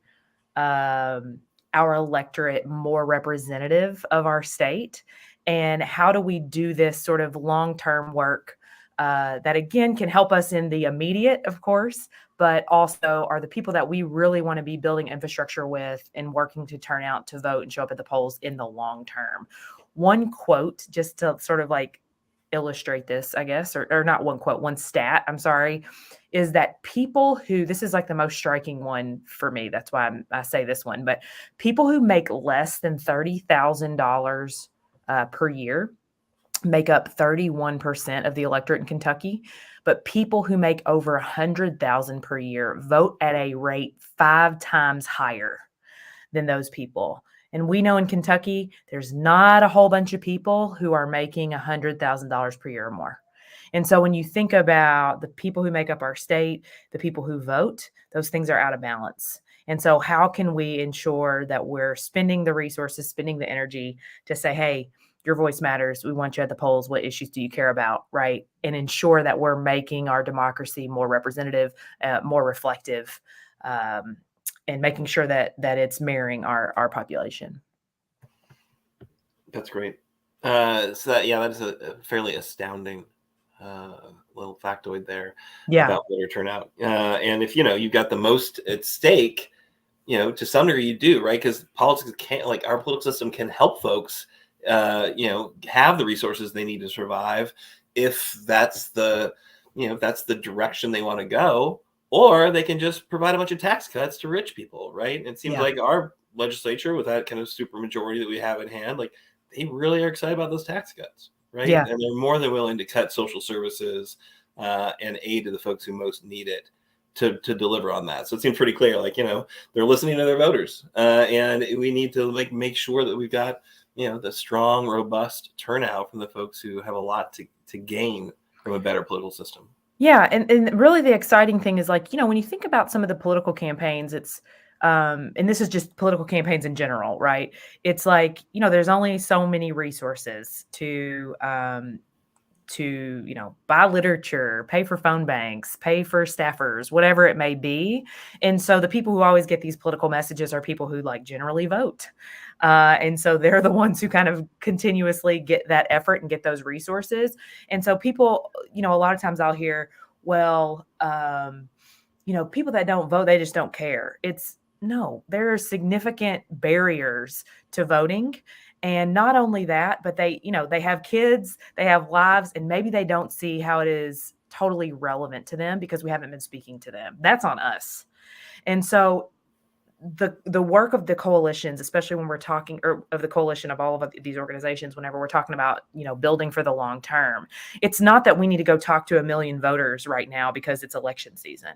our electorate more representative of our state? And how do we do this sort of long-term work that, again, can help us in the immediate, of course, but also are the people that we really want to be building infrastructure with and working to turn out to vote and show up at the polls in the long term. One quote, just to sort of like illustrate this, I guess, or not one quote, one stat, I'm sorry, is that people who, this is like the most striking one for me, that's why I say this one, but people who make less than $30,000 per year make up 31% of the electorate in Kentucky, but people who make over $100,000 per year vote at a rate 5 times higher than those people. And we know in Kentucky, there's not a whole bunch of people who are making $100,000 per year or more. And so when you think about the people who make up our state, the people who vote, those things are out of balance. And so how can we ensure that we're spending the resources, spending the energy to say, hey, your voice matters. We want you at the polls. What issues do you care about, right? And ensure that we're making our democracy more representative, more reflective, and making sure that it's mirroring our population.
That's great. That is a fairly astounding little factoid there about voter turnout. And if you've got the most at stake, to some degree you do, right? Because politics can't, like, our political system can help folks have the resources they need to survive if that's the direction they want to go, or they can just provide a bunch of tax cuts to rich people, right? And it seems like our legislature, with that kind of super majority that we have in hand, like, they really are excited about those tax cuts, right?
Yeah.
And they're more than willing to cut social services and aid to the folks who most need it to deliver on that. So it seems pretty clear, like, they're listening to their voters, and we need to make sure that we've got the strong, robust turnout from the folks who have a lot to gain from a better political system.
Yeah. And really the exciting thing is, like, when you think about some of the political campaigns, it's, and this is just political campaigns in general, right? It's like, there's only so many resources to to, buy literature, pay for phone banks, pay for staffers, whatever it may be. And so the people who always get these political messages are people who like generally vote. And so they're the ones who kind of continuously get that effort and get those resources. And so people, a lot of times I'll hear, well, people that don't vote, they just don't care. No, there are significant barriers to voting. And not only that, but they have kids, they have lives, and maybe they don't see how it is totally relevant to them because we haven't been speaking to them. That's on us. And so the work of the coalitions, especially when we're talking, or of the coalition of all of these organizations, whenever we're talking about, building for the long term, it's not that we need to go talk to 1 million voters right now because it's election season.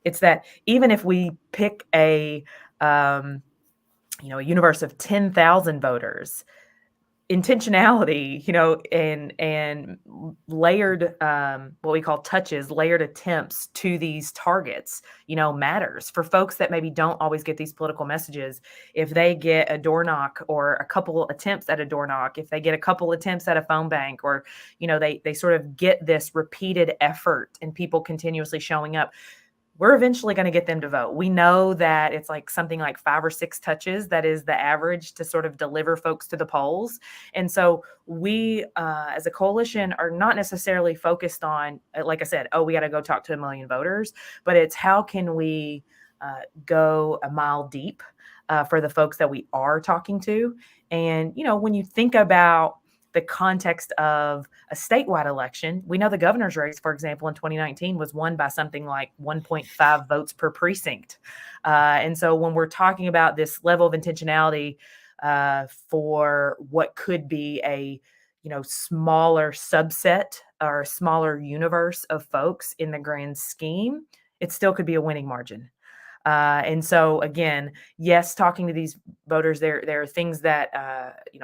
It's that even if we pick a universe of 10,000 voters, intentionality, and layered, what we call touches, layered attempts to these targets, matters for folks that maybe don't always get these political messages. If they get a door knock or a couple attempts at a door knock, if they get a couple attempts at a phone bank, or, they sort of get this repeated effort and people continuously showing up, we're eventually going to get them to vote. We know that it's like something like 5 or 6 touches. That is the average to sort of deliver folks to the polls. And so we, as a coalition, are not necessarily focused on, like I said, we got to go talk to 1 million voters, but it's how can we go a mile deep for the folks that we are talking to. And, when you think about the context of a statewide election, we know the governor's race, for example, in 2019 was won by something like 1.5 votes per precinct. And so when we're talking about this level of intentionality for what could be a, smaller subset or a smaller universe of folks in the grand scheme, it still could be a winning margin. And so again, yes, talking to these voters, there are things that,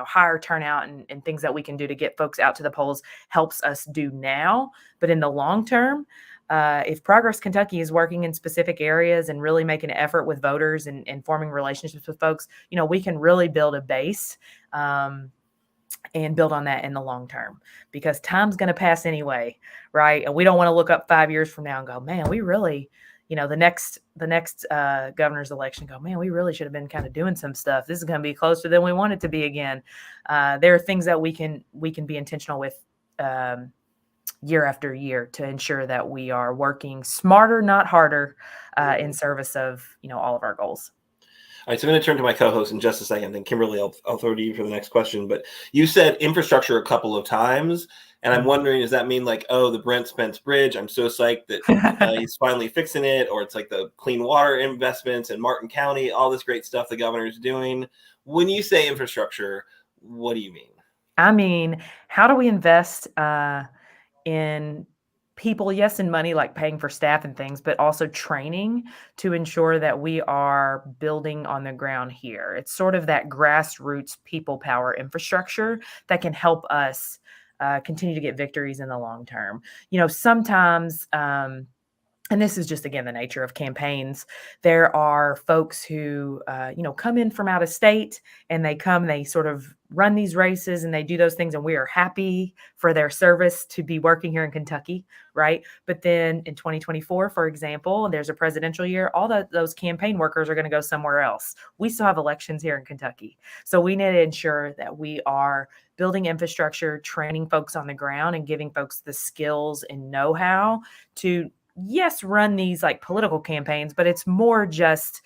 higher turnout and things that we can do to get folks out to the polls helps us do now. But in the long term, if Progress Kentucky is working in specific areas and really making an effort with voters and forming relationships with folks, we can really build a base, and build on that in the long term, because time's going to pass anyway. Right. And we don't want to look up 5 years from now and go, man, we really, the next governor's election, go, man, we really should have been kind of doing some stuff. This is going to be closer than we want it to be again. There are things that we can be intentional with year after year to ensure that we are working smarter, not harder, in service of, all of our goals.
All right, so I'm going to turn to my co-host in just a second. Then Kimberly, I'll throw to you for the next question. But you said infrastructure a couple of times, and I'm wondering, does that mean like, the Brent Spence Bridge? I'm so psyched that he's finally fixing it, or it's like the clean water investments in Martin County, all this great stuff the governor's doing. When you say infrastructure, what do you mean?
I mean, how do we invest in people, yes, in money, like paying for staff and things, but also training to ensure that we are building on the ground here. It's sort of that grassroots people power infrastructure that can help us continue to get victories in the long term. Sometimes, and this is just, again, the nature of campaigns. There are folks who, come in from out of state, and they sort of run these races and they do those things. And we are happy for their service to be working here in Kentucky. Right. But then in 2024, for example, there's a presidential year, all those campaign workers are going to go somewhere else. We still have elections here in Kentucky. So we need to ensure that we are building infrastructure, training folks on the ground, and giving folks the skills and know-how to, yes, run these like political campaigns, but it's more just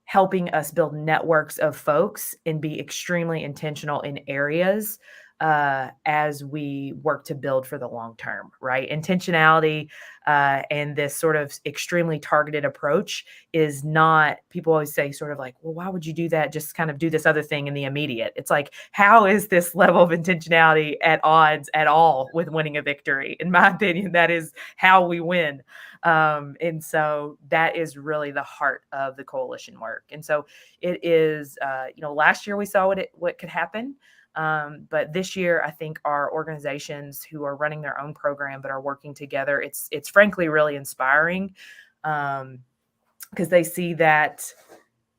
helping us build networks of folks and be extremely intentional in areas as we work to build for the long term, right? Intentionality and this sort of extremely targeted approach is not, people always say sort of like, well, why would you do that? Just kind of do this other thing in the immediate. It's like, how is this level of intentionality at odds at all with winning a victory? In my opinion, that is how we win. And so that is really the heart of the coalition work. And so it is, last year we saw what could happen. But this year, I think our organizations who are running their own program but are working together, it's frankly really inspiring, because they see that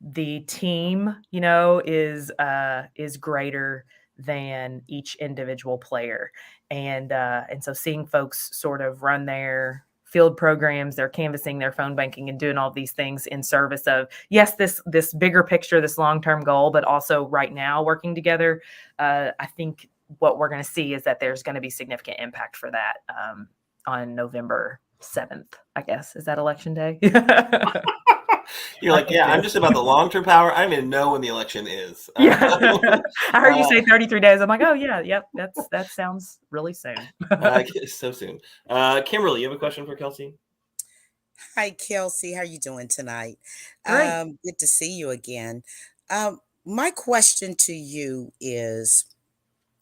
the team, is greater than each individual player. And so seeing folks sort of run their field programs, they're canvassing, their phone banking, and doing all these things in service of, yes, this bigger picture, this long-term goal, but also right now working together. I think what we're going to see is that there's going to be significant impact for that on November 7th, I guess. Is that election day?
You're like, yeah, I'm just about the long-term power. I don't even know when the election is.
Yeah. I heard you say 33 days. I'm like, oh yeah, yep. That sounds really soon.
So soon. Kimberly, you have a question for Kelsey?
Hi, Kelsey. How are you doing tonight?
Great.
Good to see you again. My question to you is,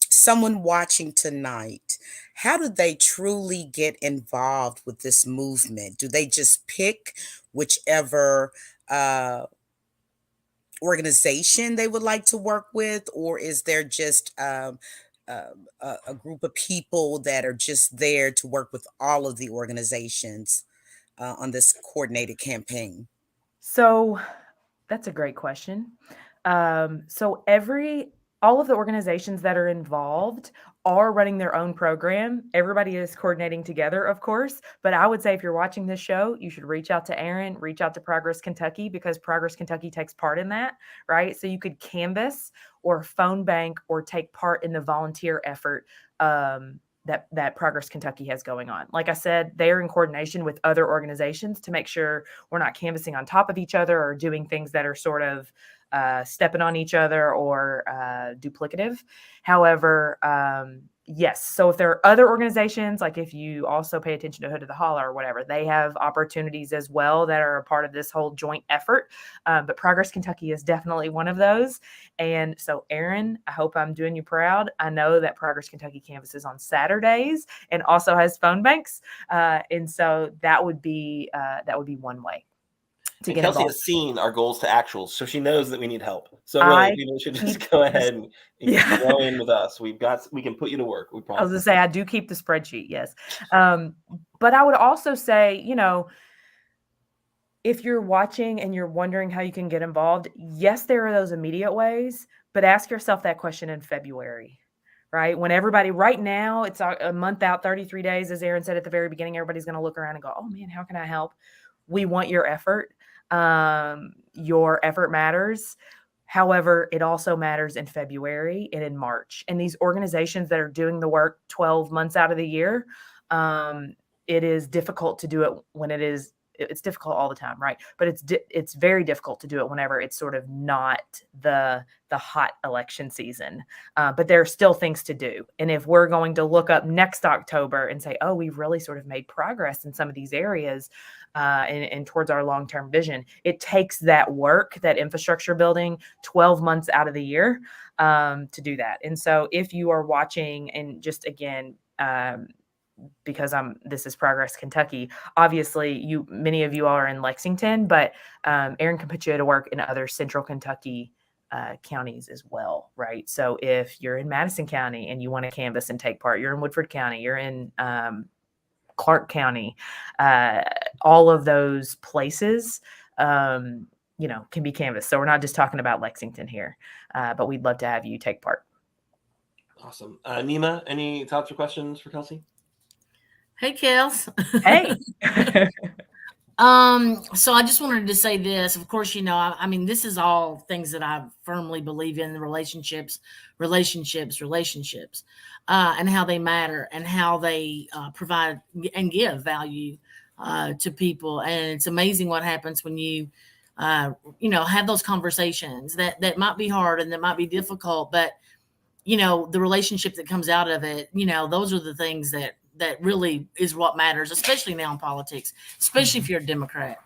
someone watching tonight, how do they truly get involved with this movement? Do they just pick whichever organization they would like to work with, or is there just a group of people that are just there to work with all of the organizations on this coordinated campaign?
So that's a great question. So all of the organizations that are involved are running their own program. Everybody is coordinating together, of course. But I would say if you're watching this show, you should reach out to Aaron, reach out to Progress Kentucky, because Progress Kentucky takes part in that, right? So you could canvass or phone bank or take part in the volunteer effort that Progress Kentucky has going on. Like I said, they're in coordination with other organizations to make sure we're not canvassing on top of each other or doing things that are sort of stepping on each other or duplicative. However, yes. So if there are other organizations, like if you also pay attention to Hood of the Holler or whatever, they have opportunities as well that are a part of this whole joint effort. But Progress Kentucky is definitely one of those. And so, Aaron, I hope I'm doing you proud. I know that Progress Kentucky canvasses on Saturdays and also has phone banks. And so that would be one way.
And Kelsey has seen our goals to actuals, so she knows that we need help. So really, people should just go ahead and go in with us. We can put you to work. We promise.
I was going to say, I do keep the spreadsheet, yes. But I would also say, if you're watching and you're wondering how you can get involved, yes, there are those immediate ways, but ask yourself that question in February, right? When everybody, right now, it's a month out, 33 days, as Aaron said at the very beginning, everybody's going to look around and go, oh man, how can I help? We want your effort. Your effort matters. However, it also matters in February and in March. And these organizations that are doing the work 12 months out of the year, it is difficult to do it when it's difficult all the time, right? But it's very difficult to do it whenever it's sort of not the hot election season. But there are still things to do. And if we're going to look up next October and say, oh, we've really sort of made progress in some of these areas and towards our long-term vision, it takes that work, that infrastructure building 12 months out of the year to do that. And so if you are watching, and just again, because this is Progress Kentucky, obviously many of you are in Lexington, but Aaron can put you to work in other central Kentucky counties as well, right? So if you're in Madison County and you want to canvass and take part, you're in Woodford County, you're in Clark County, all of those places, can be canvassed. So we're not just talking about Lexington here, but we'd love to have you take part.
Awesome. Nema, any thoughts or questions for Kelsey?
Hey, Kels.
Hey.
So I just wanted to say this. Of course, I mean, this is all things that I firmly believe in: relationships, and how they matter and how they provide and give value to people. And it's amazing what happens when you, have those conversations that might be hard and that might be difficult, but the relationship that comes out of it, those are the things that really is what matters, especially now in politics, especially if you're a Democrat.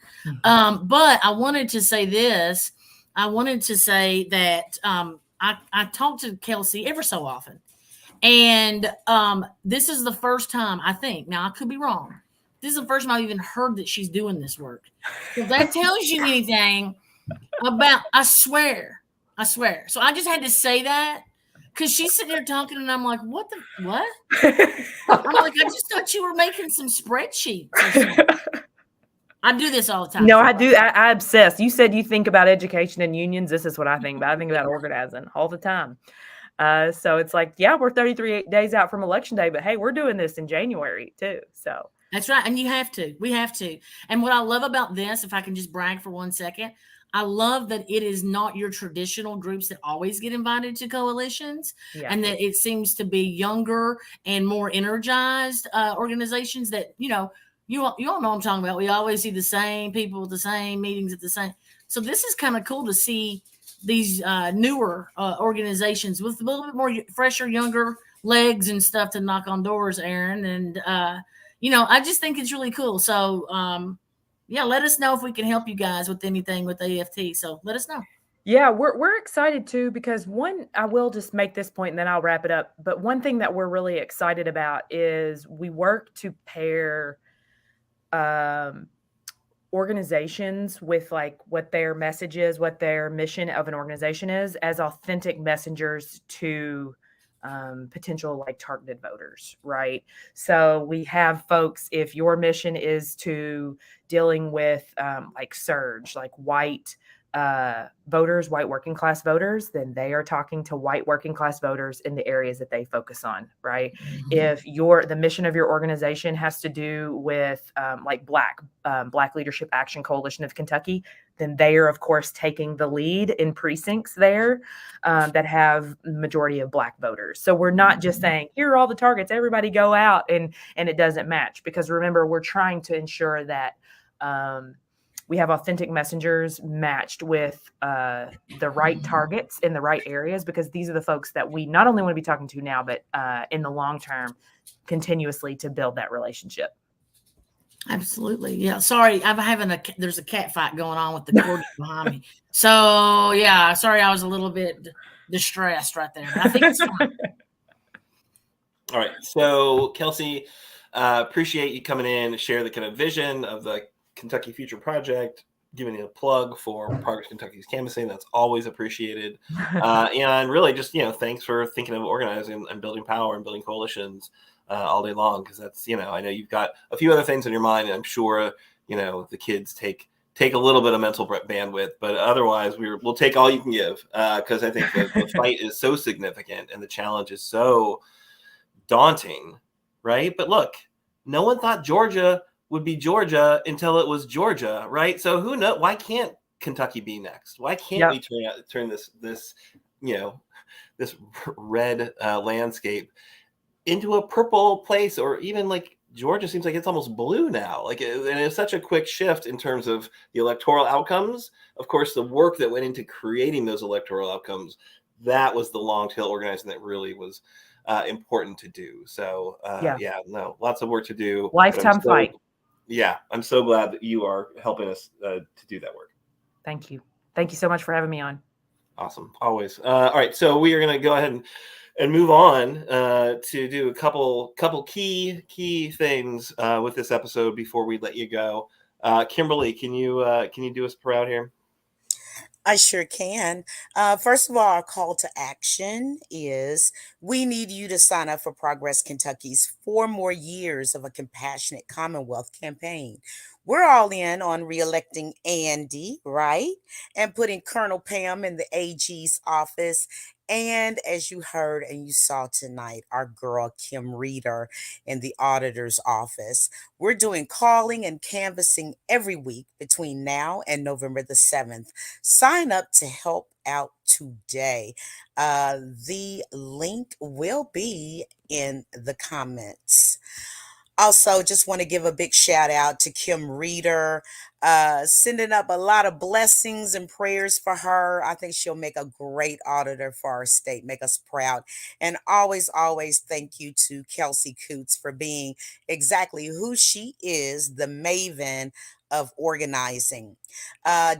But I wanted to say this. I wanted to say that I talk to Kelsey ever so often. And this is the first time, I think, now I could be wrong, this is the first time I've even heard that she's doing this work. If that tells you anything about, I swear. So I just had to say that. Because she's sitting there talking, and I'm like, what? I'm like, I just thought you were making some spreadsheets. I do this all the time.
No, I do. I obsess. You said you think about education and unions. This is what I think about. I think about organizing all the time. So it's like, yeah, we're 33 days out from election day, but hey, we're doing this in January too. So
That's right. And you have to. We have to. And what I love about this, if I can just brag for 1 second, I love that it is not your traditional groups that always get invited to coalitions,
yeah,
and that it seems to be younger and more energized organizations that, you all know what I'm talking about. We always see the same people at the same meetings at the same. So this is kind of cool to see these newer organizations with a little bit more fresher, younger legs and stuff to knock on doors, Aaron. And, I just think it's really cool. So, yeah, let us know if we can help you guys with anything with AFT. So let us know.
yeah, we're excited too, because one, I will just make this point and then I'll wrap it up. But one thing that we're really excited about is we work to pair organizations with like what their message is, what their mission of an organization is, as authentic messengers to potential like targeted voters, right? So we have folks, if your mission is to dealing with like surge, like white voters, white working class voters, then they are talking to white working class voters in the areas that they focus on, right? If the mission of your organization has to do with like Black Leadership Action Coalition of Kentucky, then they are of course taking the lead in precincts there that have majority of Black voters. So we're not just saying, here are all the targets, everybody go out, and it doesn't match, because remember, we're trying to ensure that we have authentic messengers matched with the right targets in the right areas, because these are the folks that we not only want to be talking to now, but in the long term, continuously to build that relationship.
Absolutely. Yeah. Sorry, there's a cat fight going on with the corgi behind me. So yeah, sorry, I was a little bit distressed right there. But I think it's fine.
All right. So Kelsey, appreciate you coming in to share the kind of vision of the Kentucky Future Project, giving you a plug for Progress Kentucky's canvassing. That's always appreciated. And really just, thanks for thinking of organizing and building power and building coalitions all day long. Because that's, I know you've got a few other things in your mind, and I'm sure, the kids take a little bit of mental bandwidth, but otherwise we'll take all you can give, because I think the fight is so significant and the challenge is so daunting, right? But look, no one thought Georgia would be Georgia until it was Georgia, right? So who knows? Why can't Kentucky be next? Why can't we turn this this red landscape into a purple place? Or even like Georgia seems like it's almost blue now. And it's such a quick shift in terms of the electoral outcomes. Of course, the work that went into creating those electoral outcomes, that was the long tail organizing that really was important to do. So lots of work to do.
Lifetime fight.
Yeah, I'm so glad that you are helping us to do that work.
Thank you. Thank you so much for having me on.
Awesome. Always. All right. So we are going to go ahead and move on to do a couple key things with this episode before we let you go. Kimberly, can you do us proud here?
I sure can. First of all, our call to action is we need you to sign up for Progress Kentucky's 4 more years of a compassionate Commonwealth campaign. We're all in on reelecting Andy, right? And putting Colonel Pam in the AG's office. And as you heard and you saw tonight, our girl Kim Reeder in the auditor's office. We're doing calling and canvassing every week between now and November the 7th. Sign up to help out today. The link will be in the comments. Also, just want to give a big shout out to Kim Reeder, sending up a lot of blessings and prayers for her. I think she'll make a great auditor for our state, make us proud. And always thank you to Kelsey Coots for being exactly who she is, the maven of organizing.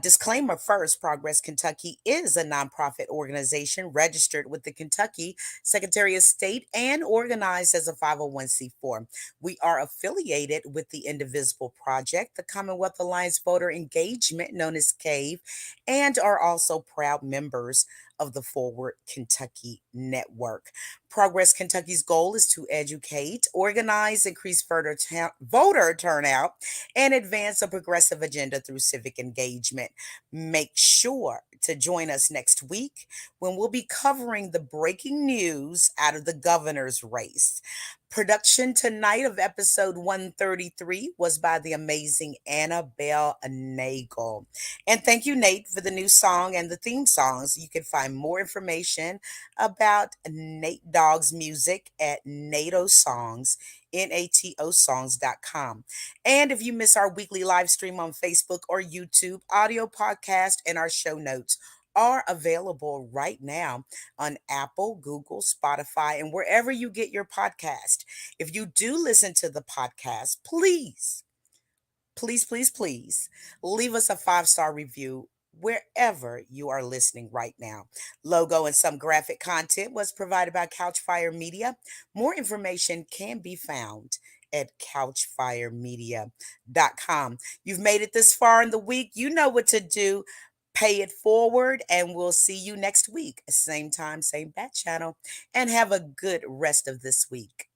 Disclaimer first, Progress Kentucky is a nonprofit organization registered with the Kentucky Secretary of State and organized as a 501c4. We are affiliated with the Indivisible Project, the Commonwealth Alliance Voter Engagement, known as CAVE, and are also proud members of the Forward Kentucky Network. Progress Kentucky's goal is to educate, organize, increase voter turnout, and advance a progressive agenda through civic engagement. Make sure to join us next week when we'll be covering the breaking news out of the governor's race. Production tonight of episode 133 was by the amazing Annabelle Nagel. And thank you, Nate, for the new song and the theme songs. You can find more information about Nate Dogg's music at NATO Songs, natosongs.com. And if you miss our weekly live stream on Facebook or YouTube, audio podcast and our show notes are available right now on Apple, Google, Spotify, and wherever you get your podcast. If you do listen to the podcast, please leave us a 5-star review wherever you are listening right now. Logo and some graphic content was provided by Couchfire Media. More information can be found at couchfiremedia.com. You've made it this far in the week. You know what to do. Pay it forward, and we'll see you next week. Same time, same bat channel. And have a good rest of this week.